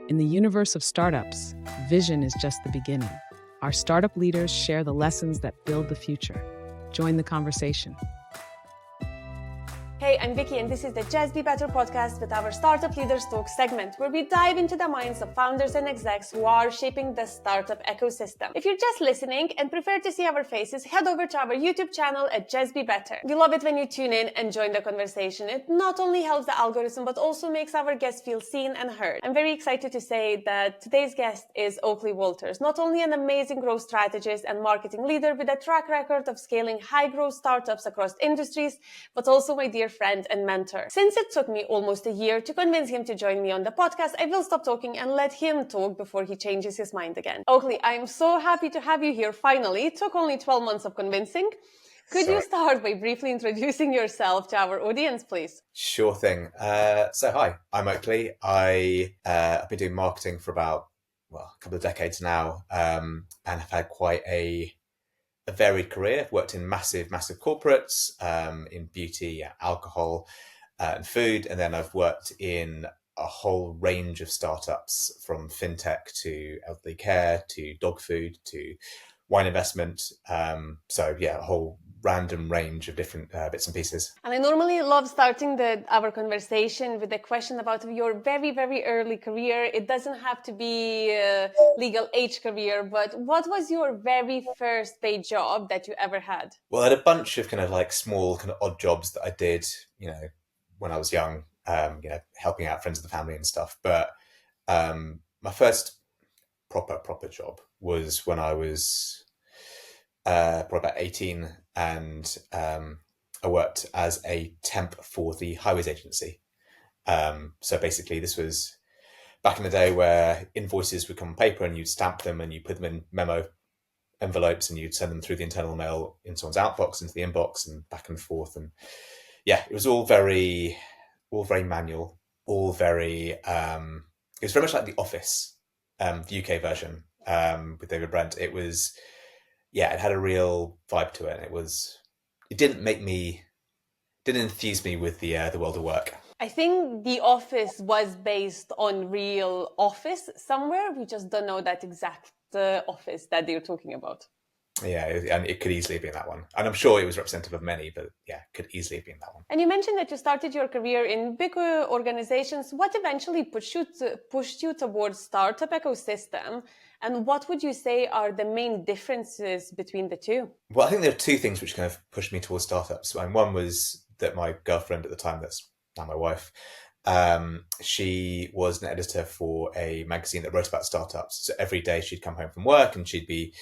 In the universe of startups, vision is just the beginning. Our startup leaders share the lessons that build the future. Join the conversation. Hey, I'm Vicky, and this is the Just Be Better podcast with our Startup Leaders Talk segment, where we dive into the minds of founders and execs who are shaping the startup ecosystem. If you're just listening and prefer to see our faces, head over to our YouTube channel at Just Be Better. We love it when you tune in and join the conversation. It not only helps the algorithm, but also makes our guests feel seen and heard. I'm very excited to say that today's guest is Oakley Walters, not only an amazing growth strategist and marketing leader with a track record of scaling high-growth startups across industries, but also my dear friend and mentor. Since it took me almost a year to convince him to join me on the podcast, I will stop talking and let him talk before he changes his mind again. Oakley, I'm so happy to have you here finally. It took only 12 months of convincing. Could you start by briefly introducing yourself to our audience, please? Sure thing. So hi, I'm Oakley. I've been doing marketing for about, a couple of decades now, and have had quite a varied career. I've worked in massive corporates, in beauty, alcohol, and food. And then I've worked in a whole range of startups, from fintech to elderly care, to dog food, to wine investment. A whole random range of different bits and pieces. And I normally love starting our conversation with a question about your very, very early career. It doesn't have to be a legal age career, but what was your very first paid job that you ever had? Well, I had a bunch of small odd jobs that I did, when I was young, helping out friends of the family and stuff. But my first proper job was when I was probably about 18, and I worked as a temp for the highways agency. So basically this was back in the day where invoices would come on paper and you'd stamp them and you put them in memo envelopes and you'd send them through the internal mail in someone's outbox into the inbox and back and forth. And yeah, it was all very manual, it was very much like The Office, the UK version, with David Brent. It was, it had a real vibe to it. It didn't enthuse me with the world of work. I think The Office was based on real office somewhere. We just don't know that exact office that they're talking about. Yeah, and it could easily have been that one. And I'm sure it was representative of many, but yeah, it could easily have been that one. And you mentioned that you started your career in big organizations. What eventually pushed you towards startup ecosystem? And what would you say are the main differences between the two? Well, I think there are two things which kind of pushed me towards startups. And one was that my girlfriend at the time, that's now my wife, she was an editor for a magazine that wrote about startups. So every day she'd come home from work and she'd be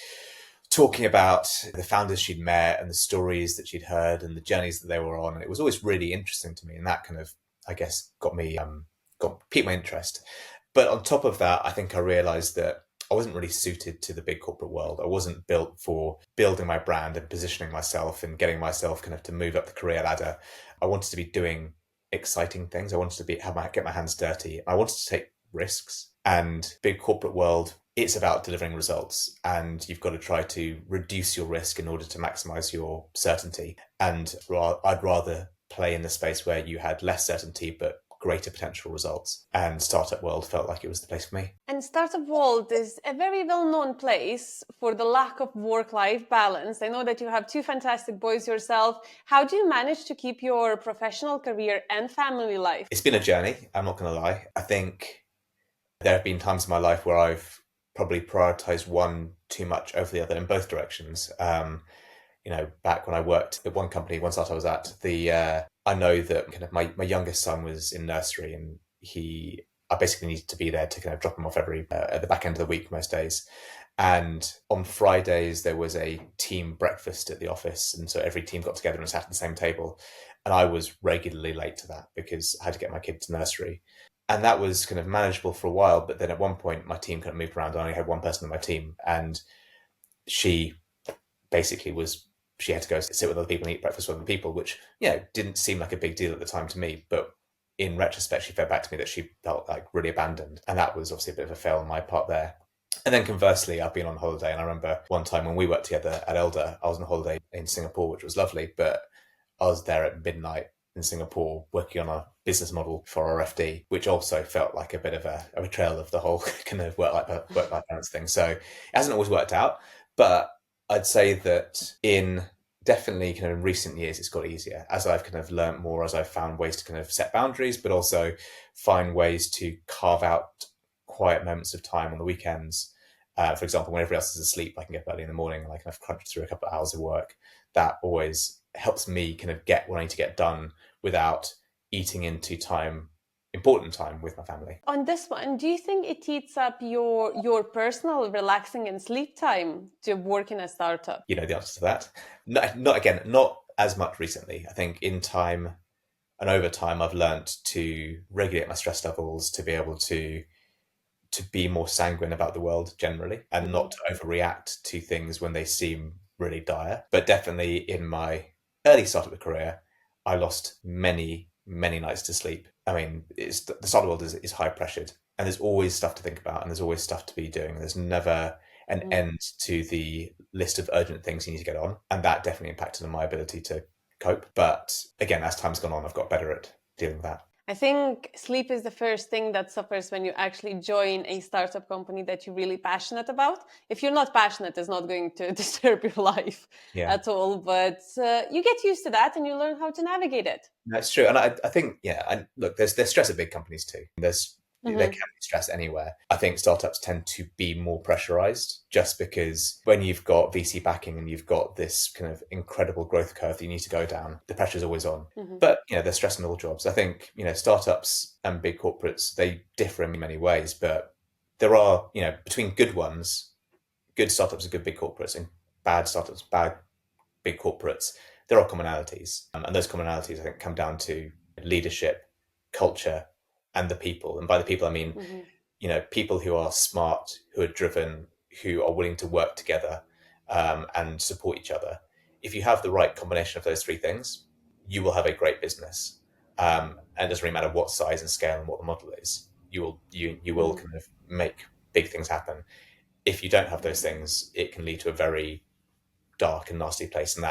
talking about the founders she'd met and the stories that she'd heard and the journeys that they were on. And it was always really interesting to me. And that kind of, I guess, piqued my interest. But on top of that, I think I realized that I wasn't really suited to the big corporate world. I wasn't built for building my brand and positioning myself and getting myself kind of to move up the career ladder. I wanted to be doing exciting things. I wanted to get my hands dirty. I wanted to take risks. And big corporate world, it's about delivering results, and you've got to try to reduce your risk in order to maximize your certainty. And I'd rather play in the space where you had less certainty but greater potential results. And startup world felt like it was the place for me. And startup world is a very well-known place for the lack of work-life balance. I know that you have two fantastic boys yourself. How do you manage to keep your professional career and family life? It's been a journey, I'm not going to lie. I think there have been times in my life where I've probably prioritized one too much over the other in both directions. Back when I worked at one startup I was at, I know that kind of my youngest son was in nursery, and I basically needed to be there to kind of drop him off at the back end of the week most days. And on Fridays there was a team breakfast at the office, and so every team got together and sat at the same table. And I was regularly late to that because I had to get my kid to nursery. And that was kind of manageable for a while. But then at one point, my team kind of moved around. I only had one person on my team. And she basically she had to go sit with other people and eat breakfast with other people, which, didn't seem like a big deal at the time to me. But in retrospect, she fed back to me that she felt like really abandoned. And that was obviously a bit of a fail on my part there. And then conversely, I've been on holiday. And I remember one time when we worked together at Elder, I was on holiday in Singapore, which was lovely. But I was there at midnight in Singapore working on a business model for our FD, which also felt like a bit of a betrayal of the whole kind of work-life balance thing. So it hasn't always worked out, but I'd say that in definitely kind of in recent years, it's got easier as I've kind of learned more, as I've found ways to kind of set boundaries, but also find ways to carve out quiet moments of time on the weekends. For example, when everybody else is asleep, I can get up early in the morning and I kind of crunch through a couple of hours of work. That always helps me kind of get what I need to get done without eating into important time with my family. On this one, do you think it eats up your personal relaxing and sleep time to work in a startup? You know the answer to that. Not as much recently. I think in time and over time, I've learned to regulate my stress levels, to be able to be more sanguine about the world generally, and not to overreact to things when they seem really dire. But definitely in my early startup career, I lost many nights to sleep. I mean, the startup world is high pressured, and there's always stuff to think about, and there's always stuff to be doing. There's never an end to the list of urgent things you need to get on, and that definitely impacted on my ability to cope. But again, as time's gone on, I've got better at dealing with that. I think sleep is the first thing that suffers when you actually join a startup company that you're really passionate about. If you're not passionate, it's not going to disturb your life at all. But you get used to that and you learn how to navigate it. That's true. And I think, look, there's stress at big companies too. There can be stress anywhere. I think startups tend to be more pressurized just because when you've got VC backing and you've got this kind of incredible growth curve that you need to go down, the pressure's always on. But, there's stress in all jobs. I think, startups and big corporates, they differ in many ways, but there are, between good startups and good big corporates, and bad startups, bad big corporates, there are commonalities. And those commonalities, I think, come down to leadership, culture, and the people. And by the people, I mean, people who are smart, who are driven, who are willing to work together and support each other. If you have the right combination of those three things, you will have a great business. And it doesn't really matter what size and scale and what the model is. You will kind of make big things happen. If you don't have those things, it can lead to a very dark and nasty place. And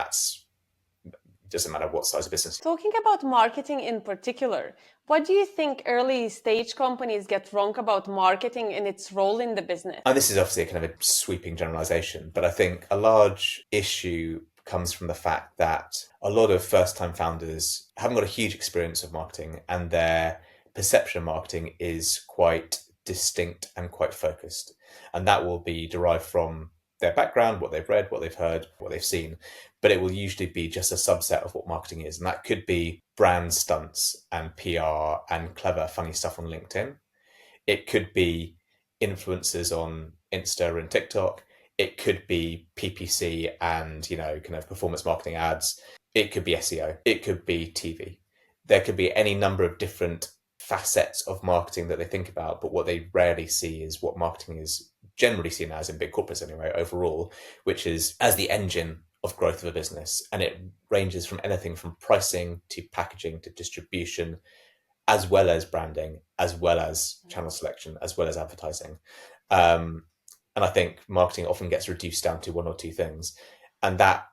doesn't matter what size of business. Talking about marketing in particular, what do you think early stage companies get wrong about marketing and its role in the business? And this is obviously a kind of a sweeping generalization, but I think a large issue comes from the fact that a lot of first-time founders haven't got a huge experience of marketing, and their perception of marketing is quite distinct and quite focused. And that will be derived from their background, what they've read, what they've heard, what they've seen, but it will usually be just a subset of what marketing is. And that could be brand stunts and PR and clever, funny stuff on LinkedIn. It could be influencers on Insta and TikTok. It could be PPC and, kind of performance marketing ads. It could be SEO. It could be TV. There could be any number of different facets of marketing that they think about, but what they rarely see is what marketing is generally seen as in big corporates anyway, overall, which is as the engine of growth of a business. And it ranges from anything from pricing to packaging to distribution, as well as branding, as well as channel selection, as well as advertising. And I think marketing often gets reduced down to one or two things. And that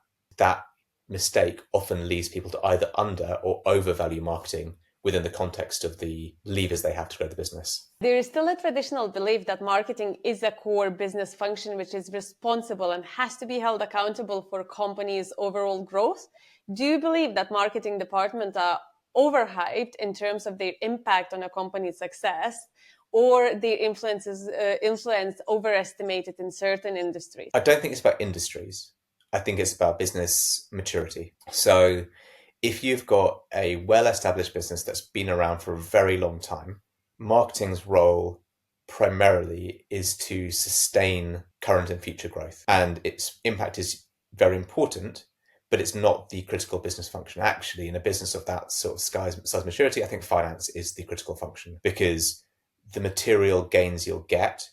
mistake often leads people to either under or overvalue marketing within the context of the levers they have to grow the business. There is still a traditional belief that marketing is a core business function which is responsible and has to be held accountable for companies' overall growth. Do you believe that marketing departments are overhyped in terms of their impact on a company's success, or their influence overestimated in certain industries? I don't think it's about industries. I think it's about business maturity. So if you've got a well-established business that's been around for a very long time, marketing's role primarily is to sustain current and future growth. And its impact is very important, but it's not the critical business function. Actually, in a business of that sort of size maturity, I think finance is the critical function, because the material gains you'll get,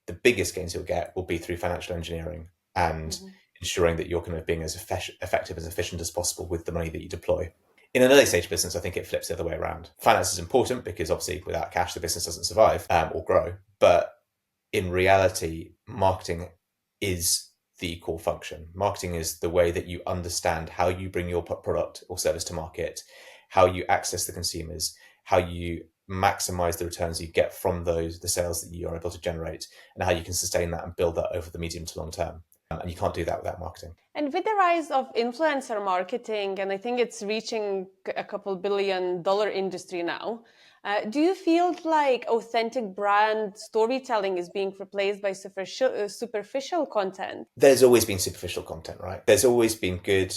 the biggest gains you'll get, will be through financial engineering and ensuring that you're kind of being as effective, as efficient as possible with the money that you deploy. In an early stage business, I think it flips the other way around. Finance is important because obviously without cash, the business doesn't survive or grow. But in reality, marketing is the core function. Marketing is the way that you understand how you bring your product or service to market, how you access the consumers, how you maximize the returns you get from the sales that you are able to generate, and how you can sustain that and build that over the medium to long term. And you can't do that without marketing. And with the rise of influencer marketing, and I think it's reaching a couple $1 billion industry now, do you feel like authentic brand storytelling is being replaced by superficial content? There's always been superficial content, right? There's always been good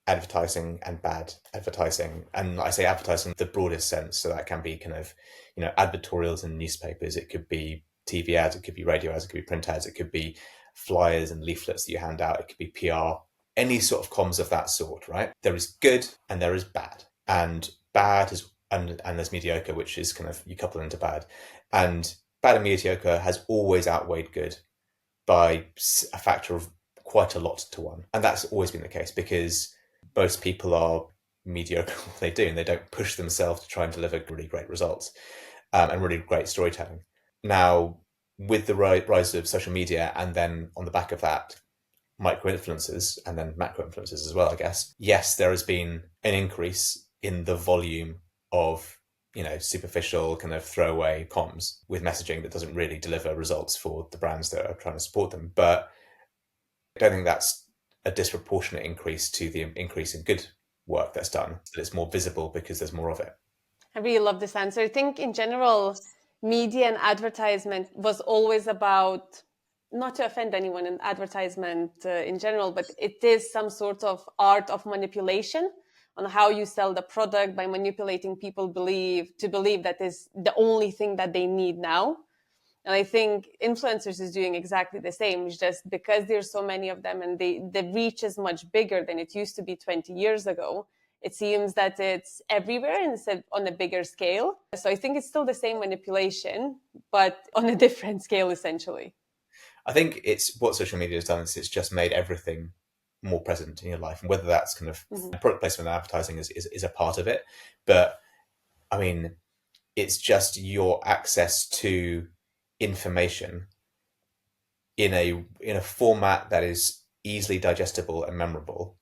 advertising and bad advertising. And I say advertising in the broadest sense. So that can be kind of, advertorials in newspapers. It could be TV ads, it could be radio ads, it could be print ads, it could be flyers and leaflets that you hand out, it could be PR, any sort of comms of that sort, right? There is good and there is bad. And bad is, and there's mediocre, which is kind of, you couple into bad. And bad and mediocre has always outweighed good by a factor of quite a lot to one. And that's always been the case because most people are mediocre at what they do and they don't push themselves to try and deliver really great results and really great storytelling. Now, with the rise of social media and then on the back of that, micro-influencers and then macro-influencers as well, I guess, yes, there has been an increase in the volume of superficial kind of throwaway comms with messaging that doesn't really deliver results for the brands that are trying to support them. But I don't think that's a disproportionate increase to the increase in good work that's done. That it's more visible because there's more of it. I really love this answer. I think in general, media and advertisement was always about, not to offend anyone in advertisement in general, but it is some sort of art of manipulation on how you sell the product by manipulating people to believe that is the only thing that they need now. And I think influencers is doing exactly the same. It's just because there's so many of them and the reach is much bigger than it used to be 20 years ago. It seems that it's everywhere and it's on a bigger scale. So I think it's still the same manipulation, but on a different scale, essentially. I think it's what social media has done is it's just made everything more present in your life. And whether that's kind of product placement and advertising is a part of it. But I mean, it's just your access to information in a format that is easily digestible and memorable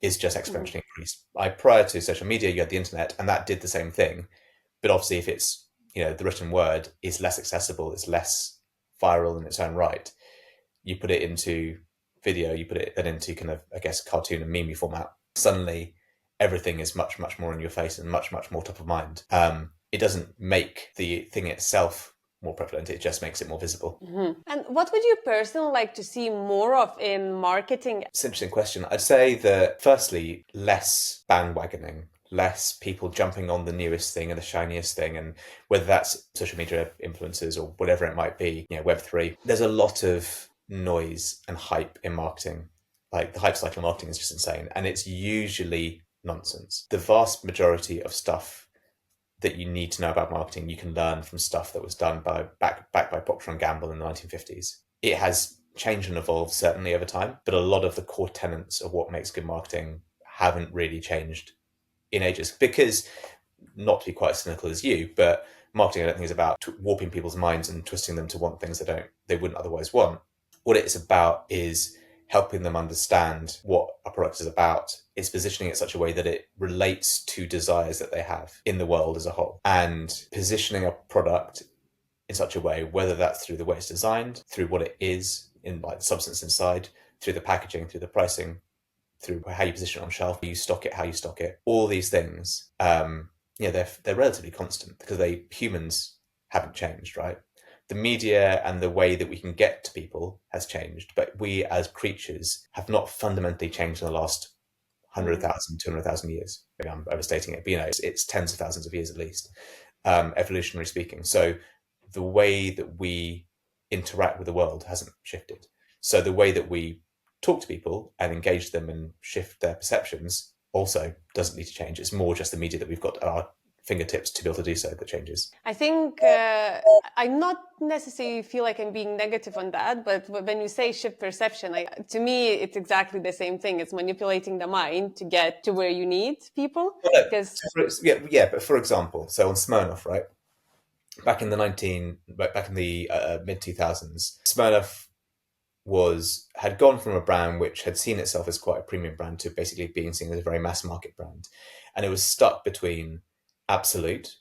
is just exponentially increased. Prior to social media, you had the internet, and that did the same thing. But obviously, if it's the written word is less accessible, it's less viral in its own right. You put it into video, you put it then into kind of, I guess, cartoon and meme format. Suddenly, everything is much, much more in your face and much, much more top of mind. It doesn't make the thing itself more prevalent, it just makes it more visible. And what would you personally like to see more of in marketing? It's an interesting question. I'd say that firstly, less bandwagoning, less people jumping on the newest thing and the shiniest thing, and whether that's social media influencers or whatever it might be, Web3. There's a lot of noise and hype in marketing. Like the hype cycle of marketing is just insane, and it's usually nonsense. The vast majority of stuff that you need to know about marketing, you can learn from stuff that was done back by Procter & Gamble in the 1950s. It has changed and evolved certainly over time, but a lot of the core tenets of what makes good marketing haven't really changed in ages. Because, not to be quite cynical as you, but marketing I don't think is about warping people's minds and twisting them to want things they wouldn't otherwise want. What it's about is helping them understand what a product is about. It's positioning it in such a way that it relates to desires that they have in the world as a whole. And positioning a product in such a way, whether that's through the way it's designed, through what it is, in like the substance inside, through the packaging, through the pricing, through how you position it on shelf, how you stock it, all these things, they're relatively constant because humans haven't changed, right? The media and the way that we can get to people has changed, but we as creatures have not fundamentally changed in the last 100,000, 200,000 years. Maybe I'm overstating it, but it's tens of thousands of years at least, evolutionary speaking. So the way that we interact with the world hasn't shifted. So the way that we talk to people and engage them and shift their perceptions also doesn't need to change. It's more just the media that we've got at our fingertips to be able to do so that changes. I think I'm not necessarily feel like I'm being negative on that, but when you say shift perception, to me, it's exactly the same thing. It's manipulating the mind to get to where you need people. But for example, so on Smirnoff, right? Back in the mid 2000s, Smirnoff had gone from a brand which had seen itself as quite a premium brand to basically being seen as a very mass market brand. And it was stuck between Absolute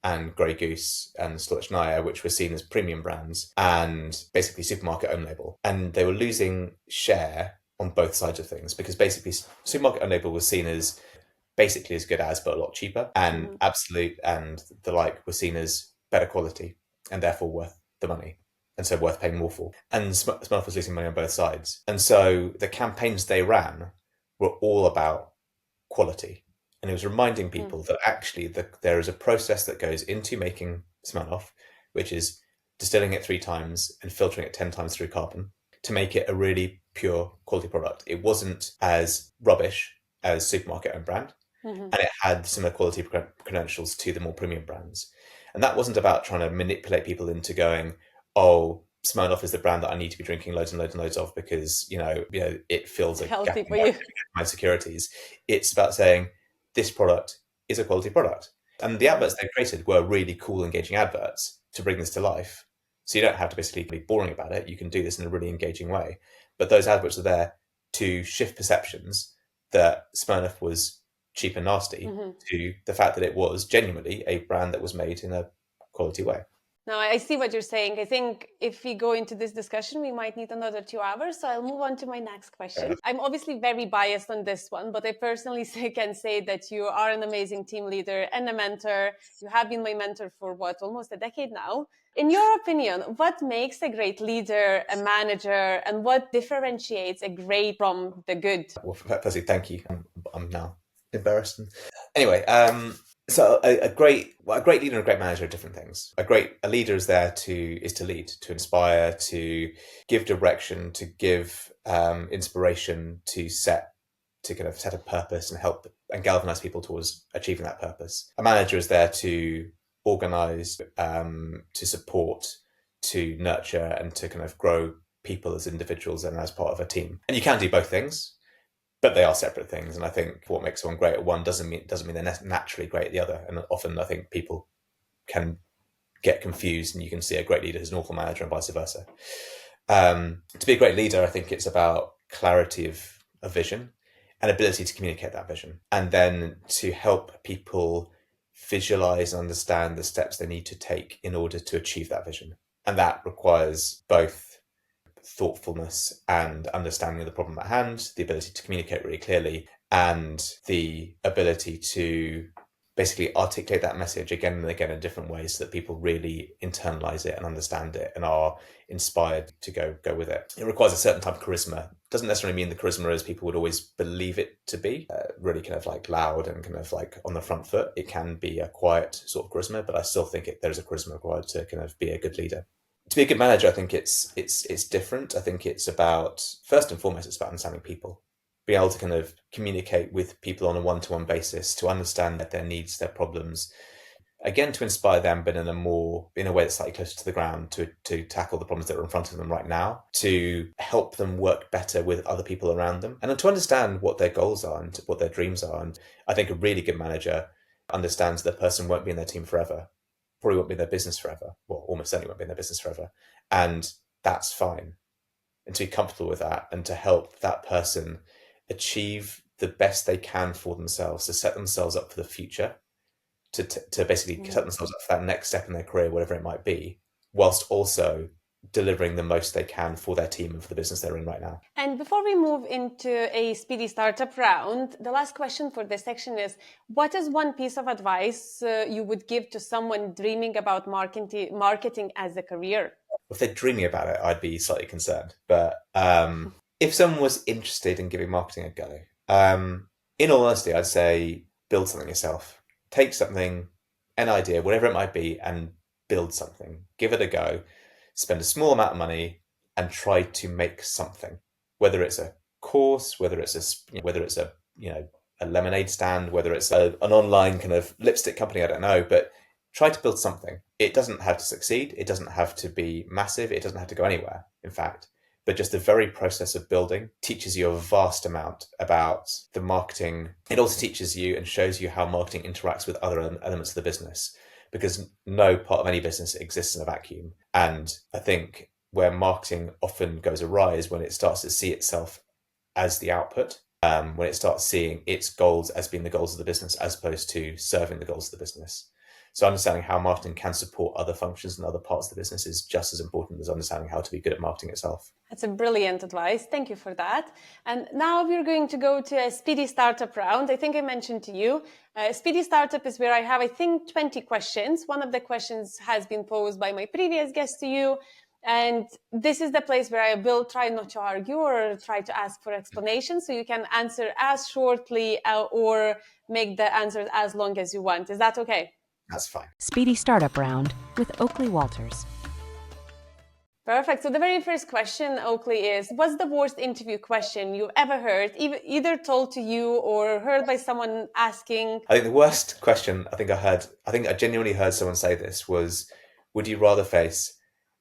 and Grey Goose and Stolichnaya, which were seen as premium brands, and basically supermarket own label. And they were losing share on both sides of things, because basically supermarket own label was seen as basically as good as, but a lot cheaper. And Absolute and the like were seen as better quality and therefore worth the money. And so worth paying more for. And Smirnoff was losing money on both sides. And so the campaigns they ran were all about quality. And it was reminding people that actually there is a process that goes into making Smirnoff, which is distilling it 3 times and filtering it 10 times through carbon to make it a really pure quality product. It wasn't as rubbish as supermarket owned brand, and it had similar quality credentials to the more premium brands. And that wasn't about trying to manipulate people into going, oh, Smirnoff is the brand that I need to be drinking loads and loads and loads of because, it fills a Healthy gap for in you. my securities. It's about saying this product is a quality product. And the adverts they created were really cool, engaging adverts to bring this to life. So you don't have to basically be boring about it. You can do this in a really engaging way. But those adverts are there to shift perceptions that Smirnoff was cheap and nasty to the fact that it was genuinely a brand that was made in a quality way. Now, I see what you're saying. I think if we go into this discussion, we might need another 2 hours. So I'll move on to my next question. I'm obviously very biased on this one, but I personally can say that you are an amazing team leader and a mentor. You have been my mentor for almost a decade now. In your opinion, what makes a great leader, a manager, and what differentiates a great from the good? Well, firstly, thank you. I'm now embarrassed. Anyway, so a great leader and a great manager are different things. A leader is there to lead, to inspire, to give direction, to give inspiration, to kind of set a purpose and help and galvanize people towards achieving that purpose. A manager is there to organize, to support, to nurture, and to kind of grow people as individuals and as part of a team. And you can do both things, but they are separate things. And I think what makes someone great at one doesn't mean they're naturally great at the other. And often I think people can get confused, and you can see a great leader as an awful manager and vice versa. To be a great leader, I think it's about clarity of vision and ability to communicate that vision, and then to help people visualize and understand the steps they need to take in order to achieve that vision. And that requires both thoughtfulness and understanding of the problem at hand, the ability to communicate really clearly, and the ability to basically articulate that message again and again in different ways so that people really internalize it and understand it and are inspired to go with it. It requires a certain type of charisma. Doesn't necessarily mean the charisma as people would always believe it to be, really kind of like loud and kind of like on the front foot. It can be a quiet sort of charisma, but I still think there's a charisma required to kind of be a good leader. To be a good manager, I think it's different. I think it's about, first and foremost, it's about understanding people. Being able to kind of communicate with people on a one-to-one basis, to understand their needs, their problems, again, to inspire them, but in a way that's slightly closer to the ground, to tackle the problems that are in front of them right now, to help them work better with other people around them, and to understand what their goals are and what their dreams are. And I think a really good manager understands that person won't be in their team forever, probably won't be in their business forever, well, almost certainly won't be in their business forever, and that's fine. And to be comfortable with that, and to help that person achieve the best they can for themselves, to set themselves up for the future, to basically set themselves up for that next step in their career, whatever it might be, whilst also delivering the most they can for their team and for the business they're in right now. And before we move into a speedy startup round, the last question for this section is, what is one piece of advice you would give to someone dreaming about marketing as a career? If they're dreaming about it, I'd be slightly concerned. But if someone was interested in giving marketing a go, in all honesty, I'd say build something yourself. Take something, an idea, whatever it might be, and build something. Give it a go. Spend a small amount of money and try to make something. Whether it's a course, whether it's a lemonade stand, whether it's an online kind of lipstick company, I don't know, but try to build something. It doesn't have to succeed. It doesn't have to be massive. It doesn't have to go anywhere, in fact. But just the very process of building teaches you a vast amount about the marketing. It also teaches you and shows you how marketing interacts with other elements of the business, because no part of any business exists in a vacuum. And I think where marketing often goes awry is when it starts to see itself as the output. when it starts seeing its goals as being the goals of the business as opposed to serving the goals of the business. So understanding how marketing can support other functions and other parts of the business is just as important as understanding how to be good at marketing itself. That's a brilliant advice. Thank you for that. And now we're going to go to a Speedy Startup Round. I think I mentioned to you, Speedy Startup is where I have, 20 questions. One of the questions has been posed by my previous guest to you. And this is the place where I will try not to argue or try to ask for explanations. So you can answer as shortly or make the answers as long as you want. Is that okay? That's fine. Speedy Startup Round with Oakley Walters. Perfect. So the very first question, Oakley, is what's the worst interview question you've ever heard, either told to you or heard by someone asking? I think the worst question I think I genuinely heard someone say this was, would you rather face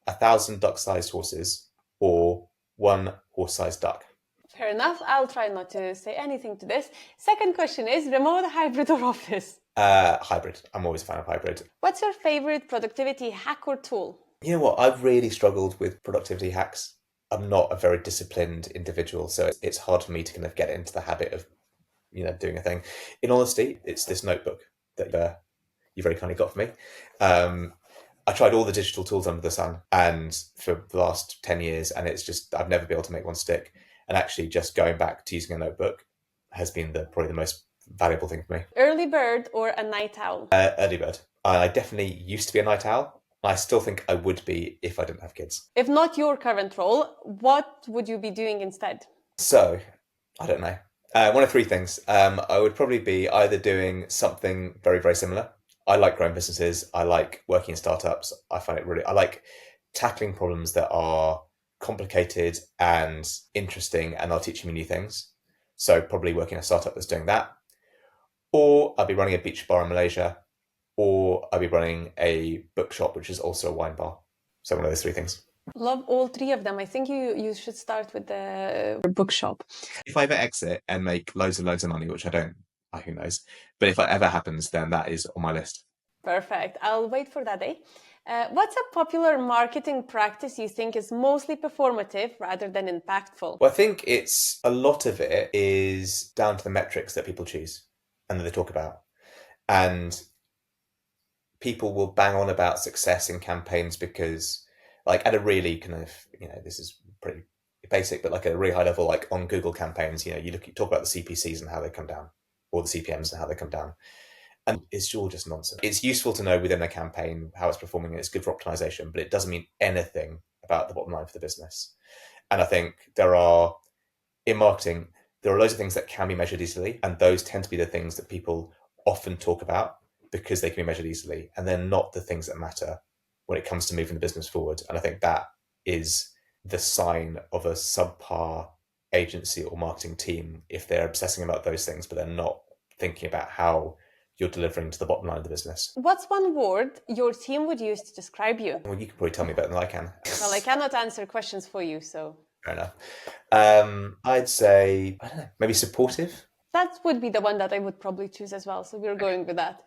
1,000 duck-sized horses or 1 horse-sized duck? Fair enough. I'll try not to say anything to this. Second question is remote, hybrid, or office? Hybrid. I'm always a fan of hybrid. What's your favorite productivity hack or tool? You know what? I've really struggled with productivity hacks. I'm not a very disciplined individual, so it's hard for me to kind of get into the habit of, doing a thing. In honesty, it's this notebook that you very kindly got for me. I tried all the digital tools under the sun, and for the last 10 years, and I've never been able to make one stick. And actually, just going back to using a notebook has been probably the most valuable thing for me. Early bird or a night owl? Early bird. I definitely used to be a night owl. I still think I would be if I didn't have kids. If not your current role, what would you be doing instead? So, I don't know. One of 3 things. I would probably be either doing something very, very similar. I like growing businesses. I like working in startups. I like tackling problems that are complicated and interesting and are teaching me new things. So probably working in a startup that's doing that. Or I'll be running a beach bar in Malaysia. Or I'll be running a bookshop, which is also a wine bar. So one of those 3 things. Love all 3 of them. I think you should start with the bookshop. If I ever exit and make loads and loads of money, which I don't, who knows? But if that ever happens, then that is on my list. Perfect. I'll wait for that day. What's a popular marketing practice you think is mostly performative rather than impactful? Well, I think a lot of it is down to the metrics that people choose and that they talk about. And people will bang on about success in campaigns because, like, at a really kind of, this is pretty basic, but like at a really high level, like on Google campaigns, you talk about the CPCs and how they come down, or the CPMs and how they come down. And it's all just nonsense. It's useful to know within a campaign how it's performing, and it's good for optimization, but it doesn't mean anything about the bottom line for the business. And I think in marketing, there are loads of things that can be measured easily, and those tend to be the things that people often talk about because they can be measured easily, and they're not the things that matter when it comes to moving the business forward. And I think that is the sign of a subpar agency or marketing team if they're obsessing about those things, but they're not thinking about how you're delivering to the bottom line of the business. What's one word your team would use to describe you? Well, you can probably tell me better than I can. Well, I cannot answer questions for you, so. Fair enough. I'd say, I don't know, maybe supportive. That would be the one that I would probably choose as well, so we're going with that.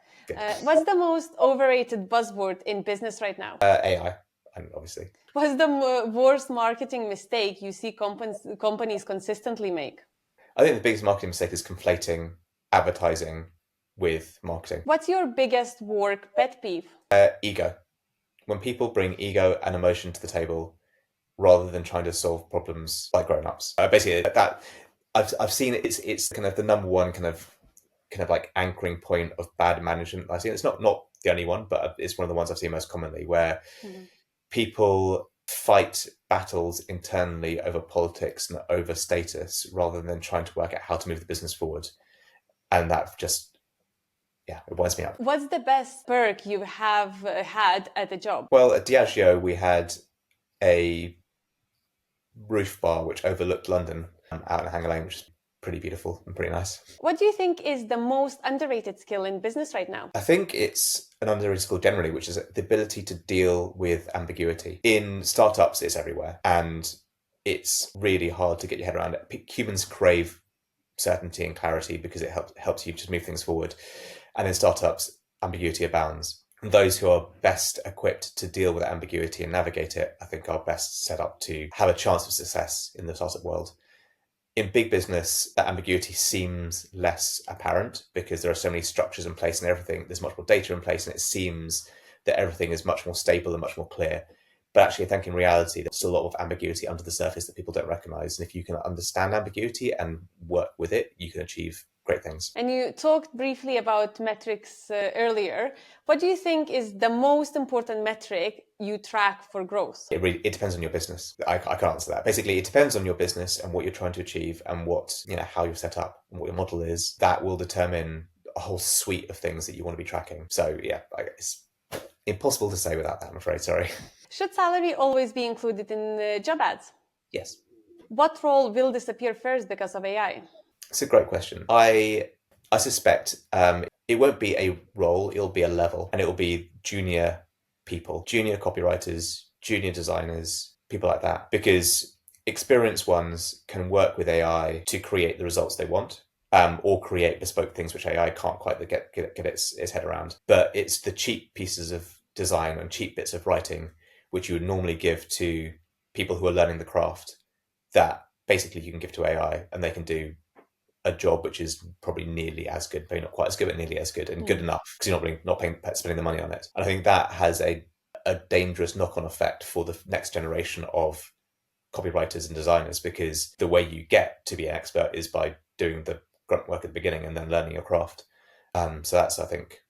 What's the most overrated buzzword in business right now? AI, obviously. What's the worst marketing mistake you see companies consistently make? I think the biggest marketing mistake is conflating advertising with marketing. What's your biggest work pet peeve? Ego. When people bring ego and emotion to the table rather than trying to solve problems like grown-ups. Basically, that I've seen it's kind of the number one kind of like anchoring point of bad management. I've seen it's not the only one, but it's one of the ones I've seen most commonly, where people fight battles internally over politics and over status rather than trying to work out how to move the business forward. And that just, it winds me up. What's the best perk you have had at the job? Well, at Diageo, we had a roof bar which overlooked London out in Hanger Lane, which is pretty beautiful and pretty nice. What do you think is the most underrated skill in business right now? I think it's an underrated skill generally, which is the ability to deal with ambiguity. In startups, it's everywhere, and it's really hard to get your head around it. Humans crave certainty and clarity because it helps you to move things forward. And in startups, ambiguity abounds. And those who are best equipped to deal with ambiguity and navigate it, I think are best set up to have a chance of success in the startup world. In big business, that ambiguity seems less apparent because there are so many structures in place and everything. There's much more data in place, and it seems that everything is much more stable and much more clear. But actually, I think in reality, there's a lot of ambiguity under the surface that people don't recognize. And if you can understand ambiguity and work with it, you can achieve great things. And you talked briefly about metrics earlier. What do you think is the most important metric you track for growth? It depends on your business. I can't answer that. Basically, it depends on your business and what you're trying to achieve and how you're set up and what your model is. That will determine a whole suite of things that you want to be tracking. So yeah, it's impossible to say without that, I'm afraid. Sorry. Should salary always be included in job ads? Yes. What role will disappear first because of AI? It's a great question. I suspect it won't be a role, it'll be a level, and it will be junior people, junior copywriters, junior designers, people like that, because experienced ones can work with AI to create the results they want. Or create bespoke things which AI can't quite get its head around. But it's the cheap pieces of design and cheap bits of writing which you would normally give to people who are learning the craft that basically you can give to AI and they can do a job which is probably nearly as good, maybe not quite as good, but nearly as good and good enough because you're not spending the money on it. And I think that has a dangerous knock-on effect for the next generation of copywriters and designers, because the way you get to be an expert is by doing the grunt work at the beginning and then learning your craft. So I think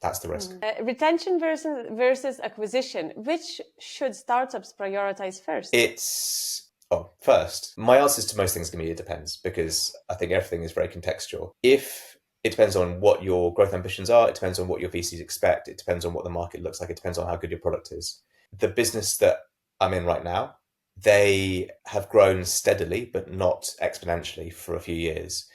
that's the risk. Retention versus acquisition. Which should startups prioritize first? First, my answers to most things can be it depends, because I think everything is very contextual. If it depends on what your growth ambitions are, it depends on what your VCs expect, it depends on what the market looks like, it depends on how good your product is. The business that I'm in right now, they have grown steadily, but not exponentially for a few years.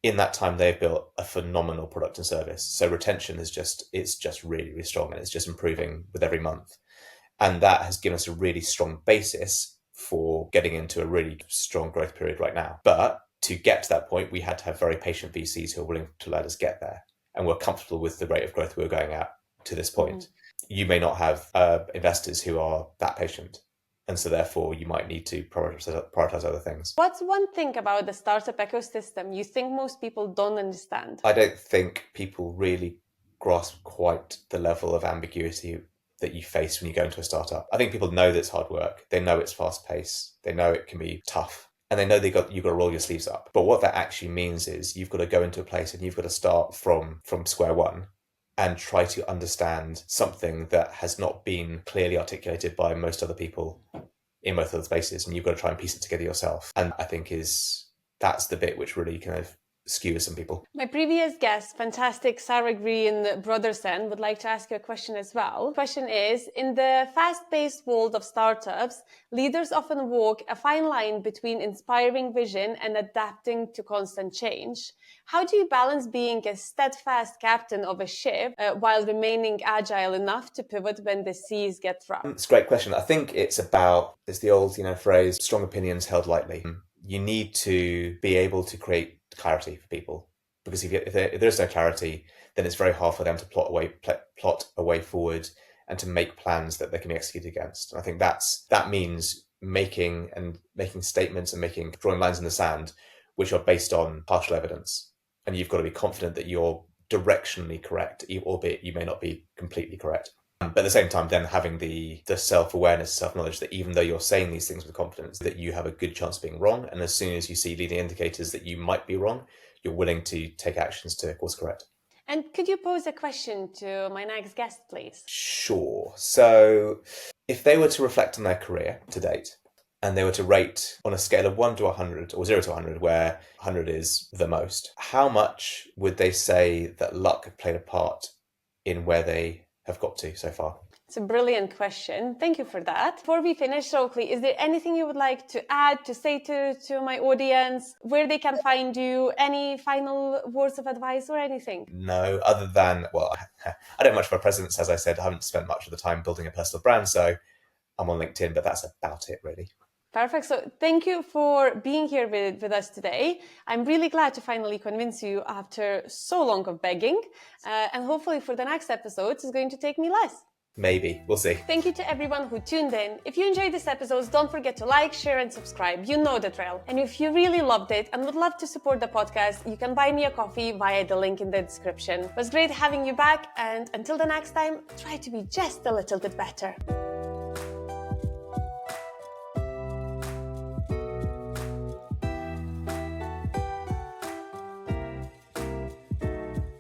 In that time, they've built a phenomenal product and service. So retention it's just really, really strong, and it's just improving with every month. And that has given us a really strong basis for getting into a really strong growth period right now. But to get to that point, we had to have very patient VCs who are willing to let us get there. And we're comfortable with the rate of growth we were going at to this point. You may not have investors who are that patient. And so therefore, you might need to prioritize other things. What's one thing about the startup ecosystem you think most people don't understand? I don't think people really grasp quite the level of ambiguity that you face when you go into a startup. I think people know that it's hard work. They know it's fast paced. They know it can be tough. And they know you've got to roll your sleeves up. But what that actually means is you've got to go into a place and you've got to start from square one and try to understand something that has not been clearly articulated by most other people in most other spaces, and you've got to try and piece it together yourself. And I think that's the bit which really kind of skewers some people. My previous guest, fantastic Sarah Green Brotherson, would like to ask you a question as well. The question is, in the fast-paced world of startups, leaders often walk a fine line between inspiring vision and adapting to constant change. How do you balance being a steadfast captain of a ship while remaining agile enough to pivot when the seas get rough? It's a great question. I think it's the old phrase, strong opinions held lightly. You need to be able to create clarity for people, because if there's no clarity, then it's very hard for them to plot a way forward and to make plans that they can be executed against. And I think that means making statements and drawing lines in the sand which are based on partial evidence. And you've got to be confident that you're directionally correct, albeit you may not be completely correct. But at the same time, then having the self-awareness, self-knowledge that even though you're saying these things with confidence, that you have a good chance of being wrong. And as soon as you see leading indicators that you might be wrong, you're willing to take actions to course correct. And could you pose a question to my next guest, please? Sure. So if they were to reflect on their career to date, and they were to rate on a scale of 1 to 100 or 0 to 100, where 100 is the most, how much would they say that luck played a part in where they have got to so far? It's a brilliant question. Thank you for that. Before we finish, Oakley, is there anything you would like to add, to say to my audience, where they can find you, any final words of advice or anything? No, other than, I don't have much of a presence. As I said, I haven't spent much of the time building a personal brand, so I'm on LinkedIn, but that's about it, really. Perfect. So thank you for being here with us today. I'm really glad to finally convince you after so long of begging. And hopefully for the next episodes, it's going to take me less. Maybe. We'll see. Thank you to everyone who tuned in. If you enjoyed this episode, don't forget to like, share, and subscribe. You know the drill. And if you really loved it and would love to support the podcast, you can buy me a coffee via the link in the description. It was great having you back, and until the next time, try to be just a little bit better.